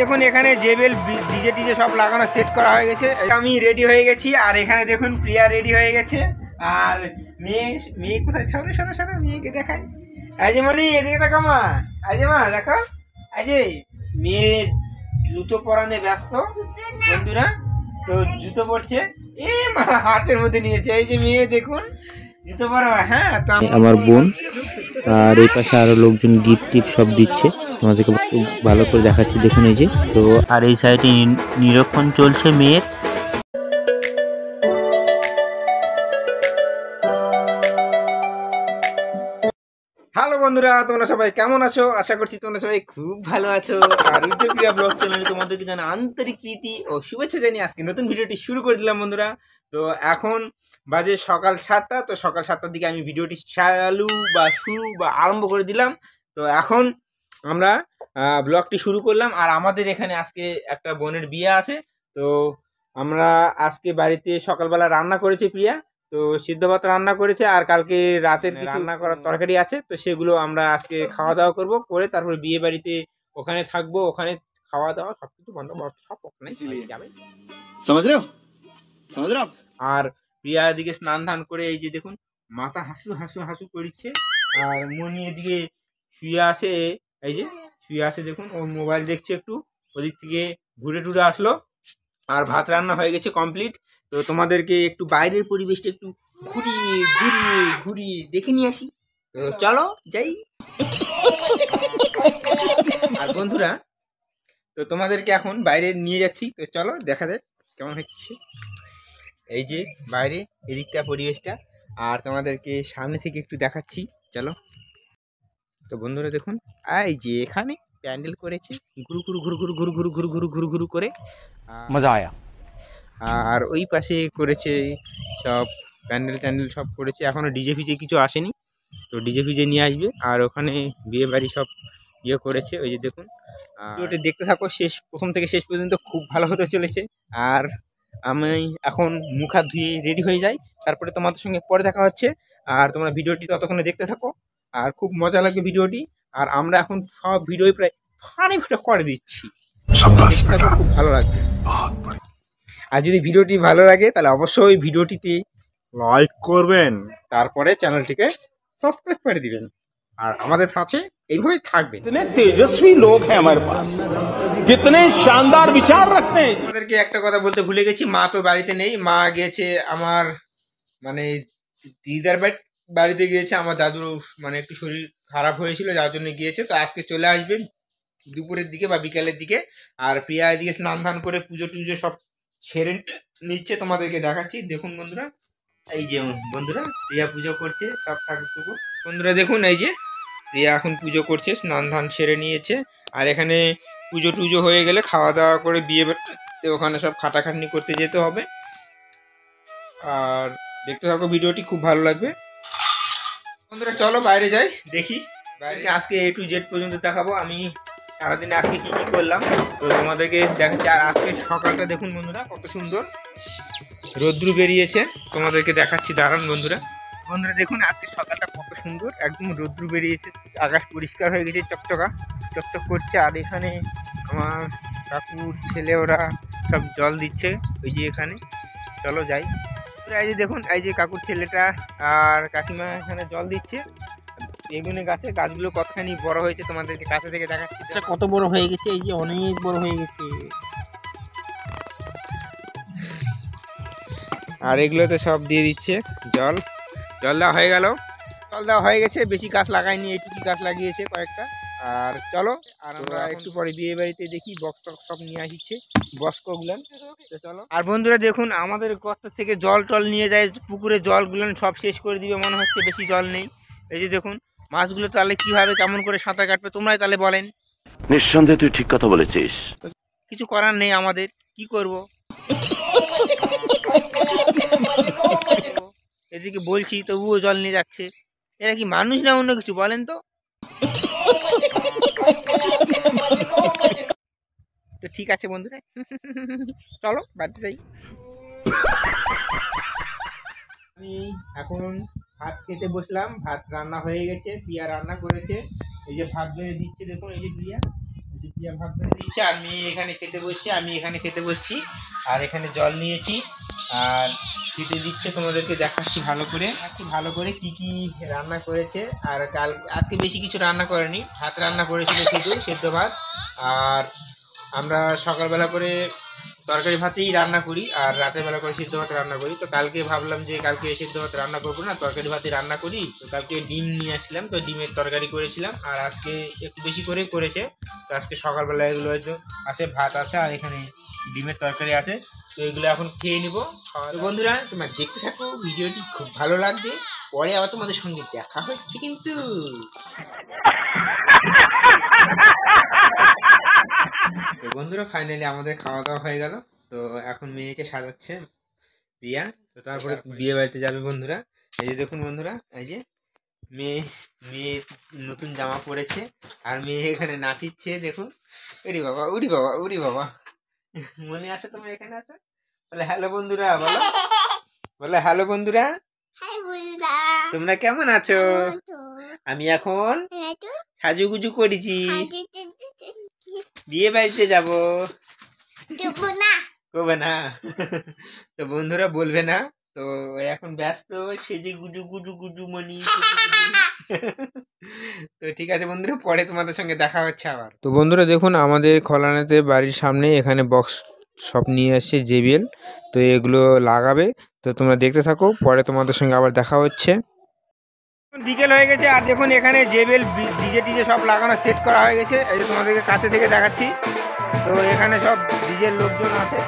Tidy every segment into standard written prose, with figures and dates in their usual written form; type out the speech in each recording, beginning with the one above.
দেখুন এখানে জেবেল DJ TJ সব লাগানো সেট করা হয়ে গেছে। আমি রেডি হয়ে গেছি আর এখানে দেখুন প্রিয়া রেডি হয়ে গেছে। আর মেয়ে কোথায়? সরো সরো সরো, মেয়েকে দেখাই। আজে মনি এদিকে দেখো মা, আজে মা দেখো, আজে মেয়ে জুতো পরানে ব্যস্ত বন্ধুরা। তো জুতো পরছে, এ মা হাতের মধ্যে নিয়েছে। এই যে মেয়ে দেখুন জুতো পরা। হ্যাঁ, তো আমার বোন আর এই পাশে আরো লোকজন গিফট টিপ সব দিচ্ছে, তোমাদেরকে খুব ভালো করে দেখাচ্ছি। দেখুন এই যে, তো আর এই সাইডে নিরীক্ষণ চলছে মেয়ের। হ্যালো বন্ধুরা, তোমরা সবাই কেমন আছো? আশা করছি তোমরা সবাই খুব ভালো আছো। আর প্রিয়া ব্লগ চ্যানেলে তোমাদেরকে জানা আন্তরিক প্রীতি ও শুভেচ্ছা জানিয়ে আজকে নতুন ভিডিওটি শুরু করে দিলাম বন্ধুরা। তো এখন বাজে সকাল 7টা। তো সকাল 7টার দিকে আমি ভিডিওটি শুরু বা আরম্ভ করে দিলাম। তো এখন আমরা ব্লগটি শুরু করলাম। আর আমাদের এখানে আজকে একটা বোনের বিয়ে আছে। তো আমরা আজকে বাড়িতে সকালবেলা রান্না করেছি প্রিয়া, তো সিদ্ধ ভাত রান্না করেছে। আর কালকে রাতের কিছু রান্না করার তরকারি আছে, তো সেগুলো আমরা আজকে খাওয়া দাওয়া করবো, করে তারপরে বিয়ে বাড়িতে ওখানে থাকবো। ওখানে খাওয়া দাওয়া সবকিছু বন্দোবস্ত সব ওখানে যাবে, আর প্রিয়া এদিকে স্নান ধান করে এই যে দেখুন মাথা হাসু হাসু হাসু করছে। আর মনি এদিকে শুয়ে আসে, এই যে শুয়ে আসে দেখুন, ও মোবাইল দেখছে একটু, ওদিক থেকে ঘুরে টুরে আসলো। আর ভাত রান্না হয়ে গেছে কমপ্লিট। তো তোমাদেরকে একটু বাইরের পরিবেশটা একটু ঘুরিয়ে দেখে নিয়ে আসি। তো চলো যাই। আর বন্ধুরা, তো তোমাদেরকে এখন বাইরে নিয়ে যাচ্ছি। তো চলো দেখা যাক কেমন হচ্ছে। এই যে বাইরে এদিকটা পরিবেশটা, আর তোমাদেরকে সামনে থেকে একটু দেখাচ্ছি, চলো। তো বন্ধুরা দেখুন, এই যে এখানে প্যান্ডেল করেছে ঘুরু ঘুরু ঘুরু ঘুরু ঘুরু ঘুরু ঘুরু ঘুরু ঘুরু ঘুরু করে, মজা আয়া। আর ওই পাশে করেছে সব প্যান্ডেল ট্যান্ডেল সব করেছে। এখনও ডিজে ফিজে কিছু আসেনি, তো ডিজে ফিজে নিয়ে আসবে। আর ওখানে বিয়ে বাড়ি সব ইয়ে করেছে, ওই যে দেখুন। ভিডিওটি দেখতে থাকো প্রথম থেকে শেষ পর্যন্ত, খুব ভালো হতে চলেছে। আর আমি এখন মুখ হাত ধুয়ে রেডি হয়ে যাই, তারপরে তোমাদের সঙ্গে পরে দেখা হচ্ছে। আর তোমরা ভিডিওটি ততক্ষণে দেখতে থাকো, আর খুব মজা লাগবে ভিডিওটি। আর আমরা এখন সব ভিডিও প্রায় ফানি ভিডিও করে দিচ্ছি, খুব ভালো লাগবে। আর যদি ভিডিওটি ভালো লাগে তাহলে অবশ্যই ভিডিওটিতে লাইক করবেন, তারপরে চ্যানেলটিকে সাবস্ক্রাইব করে দিবেন। আর আমাদের কাছে এইভাবেই থাকবেন। कितने तेजस्वी लोग हैं हमारे पास, कितने शानदार विचार रखते हैं। আমাদেরকে একটা কথা বলতে ভুলে গেছি, মা তো বাড়িতে নেই। মা গিয়েছে আমার মানে দিদার বাড়িতে গিয়েছে। আমার দাদুর মানে একটু শরীর খারাপ হয়েছিল, যার জন্য গিয়েছে। তো আজকে চলে আসবে দুপুরের দিকে বা বিকালের দিকে। আর প্রিয়া এদিকে স্নান ধান করে পুজো টুজো সব সেরে নিচ্ছে, তোমাদেরকে দেখাচ্ছি। দেখুন বন্ধুরা, এই যে বন্ধুরা প্রিয়া পুজো করছে সব ঠাকুরটুকু। বন্ধুরা দেখুন, এই যে প্রিয়া এখন পুজো করছে, স্নান ধান সেরে নিয়েছে। আর এখানে পুজো টুজো হয়ে গেলে খাওয়া দাওয়া করে বিয়ে বাড়িতে ওখানে সব খাটাখাটনি করতে যেতে হবে। আর দেখতে থাকো ভিডিওটি, খুব ভালো লাগবে বন্ধুরা। চলো বাইরে যাই, দেখি বাইরে। আজকে A to Z পর্যন্ত দেখাবো আমি সারাদিনে আজকে কি কি করলাম, তো তোমাদেরকে দেখাচ্ছি। আর আজকে সকালটা দেখুন বন্ধুরা কত সুন্দর রোদ্রু বেরিয়েছে, তোমাদেরকে দেখাচ্ছি, দাঁড়ান বন্ধুরা। বন্ধুরা দেখুন আজকে সকালটা কত সুন্দর, একদম রোদ্রু বেরিয়েছে, আকাশ পরিষ্কার হয়ে গেছে, চকচক করছে। আর এখানে আমার কাকুর ছেলে ওরা সব জল দিচ্ছে, ওই যে এখানে। চলো যাই। এই যে দেখুন, এই যে কাকুর ছেলেটা আর কাকিমা এখানে জল দিচ্ছে বেগুনের গাছে। গাছগুলো কতখানি বড় হয়েছে তোমাদেরকে কাছে থেকে দেখাচ্ছি। কত বড় হয়ে গেছে, এই যে অনেক বড় হয়ে গেছে। আর এগুলোতে সব দিয়ে দিচ্ছে জল দেওয়া হয়ে গেল, জল দেওয়া হয়ে গেছে। বেশি গাছ লাগায়নি, এইটুকু গাছ লাগিয়েছে কয়েকটা। আর চলো, আর আমরা একটু পরে বিয়ে বাড়িতে দেখি বক্স টক্স সব নিয়ে আসছে, বস্কগুলান। চলো। আর বন্ধুরা দেখুন, আমাদের গর্ত থেকে জল টল নিয়ে যায় পুকুরে, জলগুলান সব শেষ করে দিবে মনে হচ্ছে, বেশি জল নেই। এই যে দেখুন মাছগুলো তাহলে কিভাবে কেমন করে সাঁতার কাটবে তোমরাই তাহলে বলেন। নিঃসন্দেহে তুই ঠিক কথা বলেছিস। কিছু করার নেই আমাদের, কি করব। এদিকে বলছি তবুও জল নিয়ে যাচ্ছে, এরা কি মানুষ না অন্য কিছু বলেন তো। তো ঠিক আছে বন্ধুরা, চলো বাড়িতে যাই। আমি এখন ভাত খেতে বসলাম, ভাত রান্না হয়ে গেছে, প্রিয়া রান্না করেছে। এই যে ভাত বেড়ে দিচ্ছে দেখুন, এই যে প্রিয়া পিয়া ভাত বেড়ে দিচ্ছে আর মেয়ে এখানে খেতে বসছি, আমি এখানে খেতে বসছি। আর এখানে জল নিয়েছি আর খেতে দিচ্ছে, তোমাদেরকে দেখাচ্ছি ভালো করে কি কি রান্না করেছে। আর আজকে বেশি কিছু রান্না করেনি, ভাত রান্না করেছিল শুধু সেদ্ধ ভাত। আর আমরা সকালবেলা করে তরকারি ভাতেই রান্না করি আর রাতের বেলা করে সিদ্ধ ভাত রান্না করি। তো কালকে ভাবলাম যে কালকে সিদ্ধ ভাত রান্না করবো না, তরকারি ভাতই রান্না করি। তো কালকে ডিম নিয়ে আসলাম, তো ডিমের তরকারি করেছিলাম। আর আজকে একটু বেশি করে করেছে, তো আজকে সকালবেলা এগুলো হয়তো আছে, ভাত আছে আর এখানে ডিমের তরকারি আছে। তো এগুলো এখন খেয়ে নিবো। তো বন্ধুরা তোমরা দেখতে থাকো, ভিডিওটি খুব ভালো লাগবে। পরে আবার তোমাদের সঙ্গে দেখা হচ্ছে কিন্তু। তো বন্ধুরা ফাইনালি আমাদের খাওয়া দাওয়া হয়ে গেল। তো এখন মেয়েকে সাজাচ্ছে প্রিয়া, তো তারপরে বিয়ে বাড়িতে যাবে বন্ধুরা। এই যে দেখুন বন্ধুরা, এই যে মেয়ে নতুন জামা পরেছে আর মেয়ে এখানে নাচিচ্ছে দেখুন। উড়ি বাবা উড়ি বাবা উড়ি বাবা, মনে আছে তোমার এখানে আছো? বলে হ্যালো বন্ধুরা, বলো হ্যালো বন্ধুরা, তোমরা কেমন আছো? আমি এখন সাজুগুজু করেছি, বিয়ে বাড়িতে যাবো। কবে না? তো বন্ধুরা বলবে না, তো এখন ব্যস্ত সেজে গুজু গুজু গুজু মনি। তো ঠিক আছে বন্ধুরা, পরে তোমাদের সঙ্গে দেখা হচ্ছে আবার। তো বন্ধুরা দেখুন, আমাদের খলানাতে বাড়ির সামনে এখানে বক্স সব নিয়ে আসছে JBL, তো এগুলো লাগাবে। তো তোমরা দেখতে থাকো, পরে তোমাদের সঙ্গে আবার দেখা হচ্ছে। বিকেল হয়ে গেছে আর দেখুন এখানে JBL ডিজে সব লাগানো সেট করা হয়ে গেছে। এই যে তোমাদেরকে কাছে থেকে দেখাচ্ছি। তো এখানে সব ডিজের লোকজন আছে।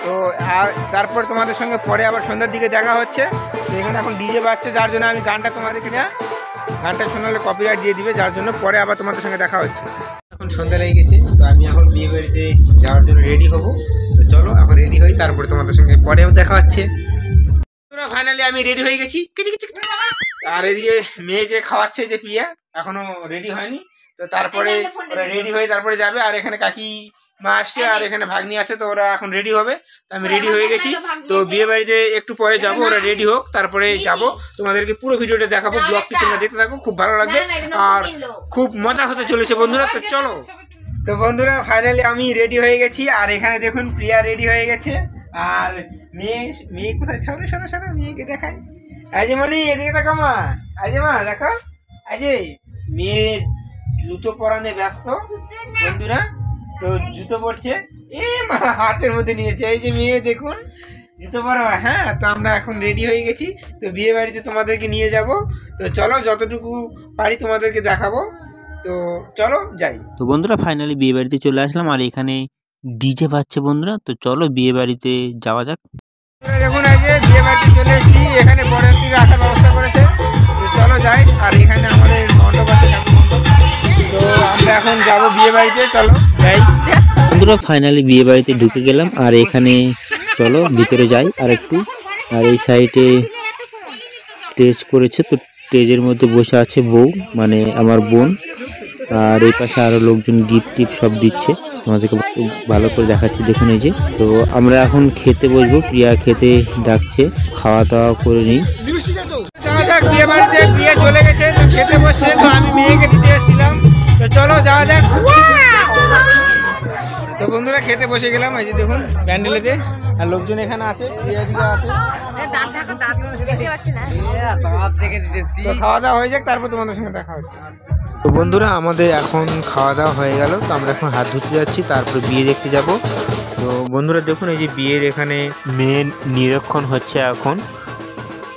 তো আর তারপর তোমাদের সঙ্গে পরে আবার সন্ধ্যার দিকে দেখা হচ্ছে। তো এখানে এখন ডিজে বাজছে, যার জন্য আমি গানটা তোমাদেরকে গানটা শোনালে কপিরাইট দিয়ে দিবে, যার জন্য পরে আবার তোমাদের সঙ্গে দেখা হচ্ছে। এখন সন্ধ্যা লেগে গেছে, তো আমি এখন বিয়ে বাড়িতে যাওয়ার জন্য রেডি হব। তো চলো এখন রেডি হই, তারপরে তোমাদের সঙ্গে পরে দেখা হচ্ছে। ফাইনালি আমি রেডি হয়ে গেছি। আর এদিকে মেয়েকে খাওয়াচ্ছে যে প্রিয়া, এখনো রেডি হয়নি। তো তারপরে ওরা রেডি হয়ে তারপরে যাবে। আর এখানে কাকি মা আসছে আর এখানে ভাগ্নি আছে, তো ওরা এখন রেডি হবে। তো আমি রেডি হয়ে গেছি, তো বিয়ে বাড়িতে একটু পরে যাব, ওরা রেডি হোক তারপরে যাব। তোমাদেরকে পুরো ভিডিওটা দেখাবো, ব্লগটি তোমরা দেখতে থাকো, খুব ভালো লাগবে আর খুব মজা হতে চলেছে বন্ধুরা। তো চলো। তো বন্ধুরা ফাইনালি আমি রেডি হয়ে গেছি আর এখানে দেখুন প্রিয়া রেডি হয়ে গেছে। আর মেয়ে কোথায়? সরো সরো সরো, মেয়েকে দেখাই। এই যে মনি এদিকে দেখো মা, এই যে মা দেখো, এই যে মেয়ে জুতো পরানে ব্যস্ত বন্ধুরা। তো জুতো পরছে, এ মা হাতের মধ্যে নিয়েছে। এই যে মেয়ে দেখুন জুতো পরা। হ্যাঁ, তো আমরা এখন রেডি হয়ে গেছি, তো বিয়ে বাড়িতে তোমাদেরকে নিয়ে যাব। তো চলো যতটুকু পারি তোমাদেরকে দেখাবো, তো চলো যাই। তো বন্ধুরা ফাইনালি বিয়ে বাড়িতে চলে আসলাম আর এখানে ডিজে বাজছে বন্ধুরা। তো চলো বিয়ে বাড়িতে যাওয়া যাক। দেখুন এই যে বিয়ে বাড়িতে চলে এসেছি, এখানে বরযাত্রীরা আসার ব্যবস্থা করেছে। তো চলো যাই। আর এখানে আমাদের মণ্ডপ আছে, তো আমরা এখন যাবো বিয়ে বাড়িতে, চলো যাই। বন্ধুরা ফাইনালি বিয়ে বাড়িতে ঢুকে গেলাম আর এখানে চলো ভিতরে যাই আর একটু। আর এই সাইডে স্টেজ করেছে, তো স্টেজের মধ্যে বসে আছে বউ, মানে আমার বোন। আর এই পাশে আরো লোকজন গিফট টিপ সব দিচ্ছে, তোমাদেরকে ভালো করে দেখাচ্ছি দেখুন। এই যে তো আমরা এখন খেতে বসবো, প্রিয়া খেতে ডাকছে, খাওয়া দাওয়া করে নিই। বিয়ে বাড়িতে বিয়ে চলে গেছে, তো খেতে বসছে, তো আমি মেয়েকে দিতে এসেছিলাম। তো চলো যাওয়া যাক। তো বন্ধুরা খেতে বসে গেলাম, এই যে দেখুন প্যান্ডেলেতে আর লোকজন এখানে আছে, প্রিয়া দিকে আছে। তো খাওয়া দাওয়া হয়ে যাক, তারপর তোমাদের সঙ্গে দেখা হচ্ছে। তো বন্ধুরা আমাদের এখন খাওয়া দাওয়া হয়ে গেল, তো আমরা এখন হাত ধুতে যাচ্ছি, তারপরে বিয়ে দেখতে যাব। তো বন্ধুরা দেখুন এই যে বিয়ের এখানে মেয়ে নিরীক্ষণ হচ্ছে এখন।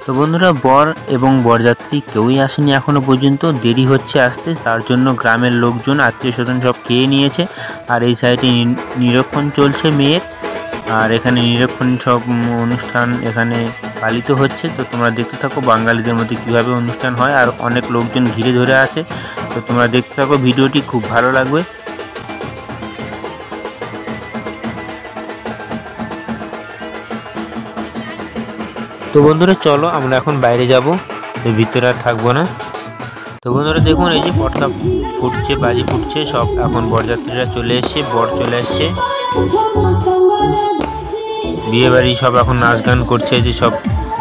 তো বন্ধুরা বর এবং বরযাত্রী কেউই আসেনি এখনো পর্যন্ত, দেরি হচ্ছে আসতে, তার জন্য গ্রামের লোকজন আত্মীয় স্বজন সব খেয়ে নিয়েছে। আর এই সাইডে নিরীক্ষণ চলছে মেয়ের, আর এখানে নিরীক্ষণ সব অনুষ্ঠান এখানে পালিত হচ্ছে। তো তোমরা দেখতে থাকো বাঙালিদের মধ্যে কীভাবে অনুষ্ঠান হয়, আর অনেক লোকজন ঘিরে ধরে আছে। তো তোমরা দেখতে থাকো, ভিডিওটি খুব ভালো লাগবে। তো বন্ধুরা চলো আমরা এখন বাইরে যাব, ভিতরে আর থাকবো না। তো বন্ধুরা দেখুন এই যে পটকা ফুটছে, বাজি ফুটছে সব, এখন বরযাত্রীরা চলে এসছে, বর চলে আসছে, বিয়ে বাড়ি সব এখন নাচ গান করছে। যে সব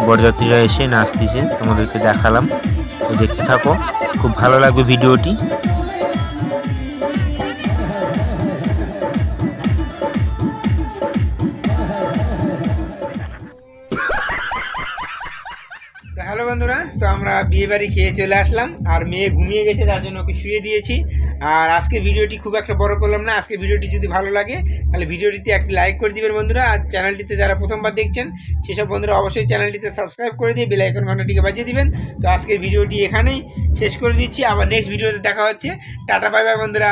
বরযাত্রীরা এসে নাচতেছে, তোমাদেরকে দেখালাম। তো দেখতে থাকো, খুব ভালো লাগবে ভিডিওটি। আমরা বিয়ে বাড়ি খেয়ে চলে আসলাম, আর মেয়ে ঘুমিয়ে গেছে, তার জন্য ওকে শুয়ে দিয়েছি। আর আজকে ভিডিওটি খুব একটা বড় করলাম না। আজকে ভিডিওটি যদি ভালো লাগে তাহলে ভিডিওটিতে একটি লাইক করে দিবেন বন্ধুরা। আর চ্যানেলটিতে যারা প্রথমবার দেখছেন সেসব বন্ধুরা অবশ্যই চ্যানেলটিতে সাবস্ক্রাইব করে দিয়ে বেল আইকন ঘন্টাটিকে বাজিয়ে দিবেন। তো আজকের ভিডিওটি এখানেই শেষ করে দিচ্ছি, আবার নেক্সট ভিডিওতে দেখা হচ্ছে। টাটা বাই বাই বন্ধুরা।